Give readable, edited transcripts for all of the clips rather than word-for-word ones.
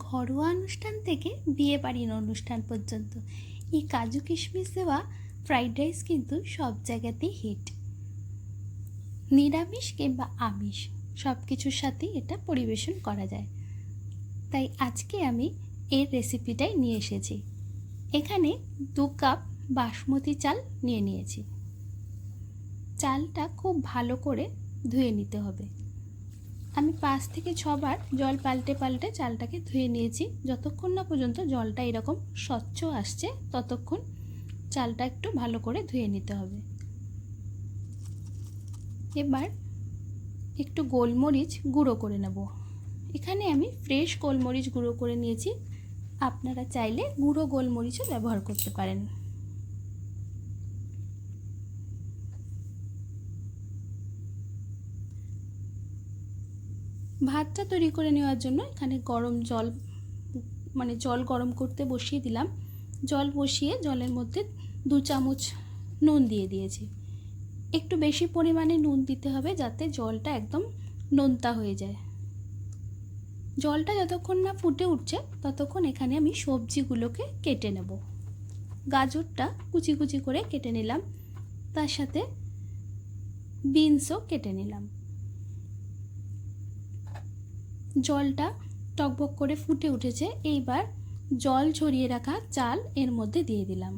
ঘরোয়া অনুষ্ঠান থেকে বিয়ে বাড়ির অনুষ্ঠান পর্যন্ত এই কাজু কিশমিশ দেওয়া ফ্রাইড রাইস কিন্তু সব জায়গাতেই হিট। নিরামিষ কিংবা আমিষ সব কিছুর সাথেই এটা পরিবেশন করা যায়। তাই আজকে আমি এর রেসিপিটাই নিয়ে এসেছি। এখানে 2 কাপ বাসমতি চাল নিয়ে নিয়েছি। চালটা খুব ভালো করে ধুয়ে নিতে হবে। আমি 5 থেকে 6 বার জল পাল্টে পাল্টে চালটাকে ধুয়ে নিয়েছি। যতক্ষণ না পর্যন্ত জলটা এরকম স্বচ্ছ আসছে ততক্ষণ চালটা একটু ভালো করে ধুয়ে নিতে হবে। এবার একটু গোলমরিচ গুঁড়ো করে নেব। এখানে আমি ফ্রেশ গোলমরিচ গুঁড়ো করে নিয়েছি। আপনারা চাইলে গুঁড়ো গোলমরিচও ব্যবহার করতে পারেন। ভাতটা তৈরি করে নেওয়ার জন্য এখানে গরম জল জল গরম করতে বসিয়ে দিলাম। জল বসিয়ে জলের মধ্যে 2 চামচ নুন দিয়ে দিয়েছি। একটু বেশি পরিমাণে নুন দিতে হবে যাতে জলটা একদম নোনতা হয়ে যায়। জলটা যতক্ষণ না ফুটে উঠছে ততক্ষণ এখানে আমি সবজিগুলোকে কেটে নেব। গাজরটা কুচি কুচি করে কেটে নিলাম, তার সাথে বিনসও কেটে নিলাম। জলটা টকবক করে ফুটে উঠেছে। এইবার জল ঝরিয়ে রাখা চাল এর মধ্যে দিয়ে দিলাম।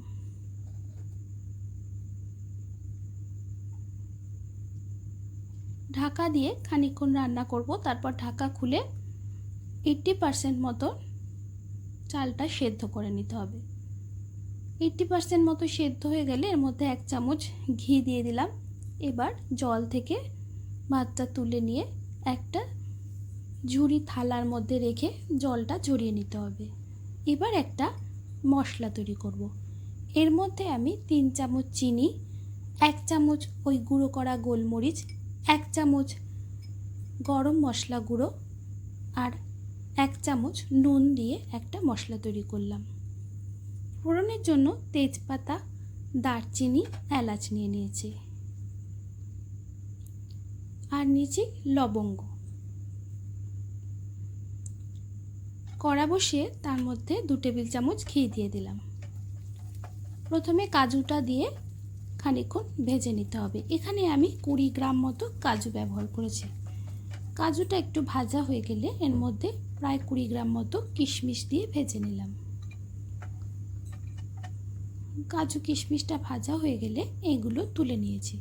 ঢাকা দিয়ে খানিকক্ষণ রান্না করব। তারপর ঢাকা খুলে 80% মতো চালটা সেদ্ধ করে নিতে হবে। 80% মতো সেদ্ধ হয়ে গেলে এর মধ্যে 1 চামচ ঘি দিয়ে দিলাম। এবার জল থেকে ভাতটা তুলে নিয়ে একটা ঝুরি থালার মধ্যে রেখে জলটা ঝরিয়ে নিতে হবে। এবার একটা মশলা তৈরি করব। এর মধ্যে আমি 3 চামচ চিনি, 1 চামচ ওই গুঁড়ো করা গোলমরিচ, 1 চামচ গরম মশলা গুঁড়ো আর 1 চামচ নুন দিয়ে একটা মশলা তৈরি করলাম। ফোড়নের জন্য তেজপাতা, দারচিনি, এলাচ নিয়ে নিয়েছি আর নিয়েছি লবঙ্গ। কড়া বসিয়ে তার মধ্যে 2 টেবিল চামচ ঘি দিয়ে দিলাম। প্রথমে কাজুটা দিয়ে খানিকক্ষণ ভেজে নিতে হবে। এখানে আমি 20 গ্রাম মতো কাজু ব্যবহার করেছি। কাজুটা একটু ভাজা হয়ে গেলে এর মধ্যে প্রায় 20 গ্রাম মতো কিশমিশ দিয়ে ভেজে নিলাম। কাজু কিশমিশটা ভাজা হয়ে গেলে এগুলো তুলে নিয়েছি।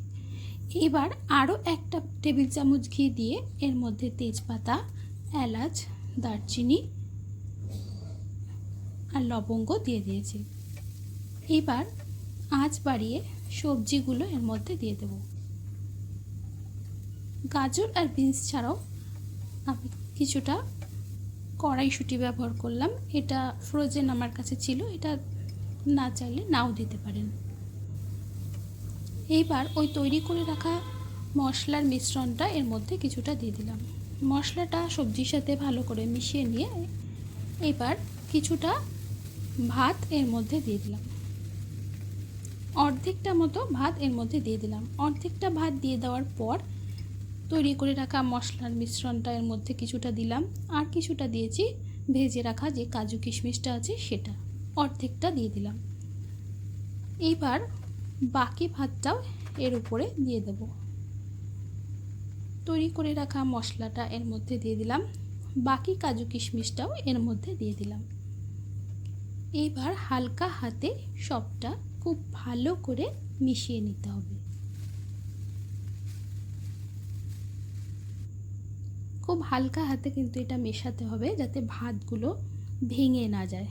এবার আরও 1 টেবিল চামচ ঘি দিয়ে এর মধ্যে তেজপাতা, এলাচ, দারচিনি আর লবঙ্গ দিয়ে দিয়েছি। এবার আঁচ বাড়িয়ে সবজিগুলো এর মধ্যে দিয়ে দেব। গাজর আর বিনস ছাড়াও আমি কিছুটা কড়াইশুঁটি ব্যবহার করলাম। এটা ফ্রোজেন আমার কাছে ছিল, এটা না চাইলে নাও দিতে পারেন। এইবার ওই তৈরি করে রাখা মশলার মিশ্রণটা এর মধ্যে কিছুটা দিয়ে দিলাম। মশলাটা সবজির সাথে ভালো করে মিশিয়ে নিয়ে এবার কিছুটা ভাত এর মধ্যে দিয়ে দিলাম। অর্ধেকটা মতো ভাত এর মধ্যে দিয়ে দিলাম। অর্ধেকটা ভাত দিয়ে দেওয়ার পর তৈরি করে রাখা মশলার মিশ্রণটা এর মধ্যে কিছুটা দিলাম আর কিছুটা দিয়েছি ভেজে রাখা যে কাজু কিশমিশটা আছে সেটা, অর্ধেকটা দিয়ে দিলাম। এইবার বাকি ভাতটাও এর উপরে দিয়ে দেব। তৈরি করে রাখা মশলাটা এর মধ্যে দিয়ে দিলাম, বাকি কাজু কিশমিশটাও এর মধ্যে দিয়ে দিলাম। এইবার হালকা হাতে সবটা খুব ভালো করে মিশিয়ে নিতে হবে। খুব হালকা হাতে কিন্তু এটা মেশাতে হবে যাতে ভাতগুলো ভেঙে না যায়।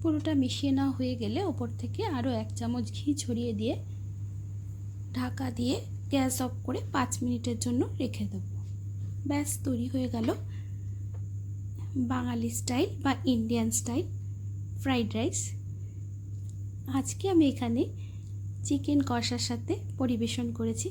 পুরোটা মিশিয়ে নেওয়া হয়ে গেলে ওপর থেকে আরও 1 চামচ ঘি ছড়িয়ে দিয়ে ঢাকা দিয়ে গ্যাস অফ করে 5 মিনিটের জন্য রেখে দেব। ব্যাস তৈরি হয়ে গেল বাঙালি স্টাইল বা ইন্ডিয়ান স্টাইল ফ্রাইড রাইস। আজকে আমি এখানে চিকেন কষার সাথে পরিবেশন করেছি।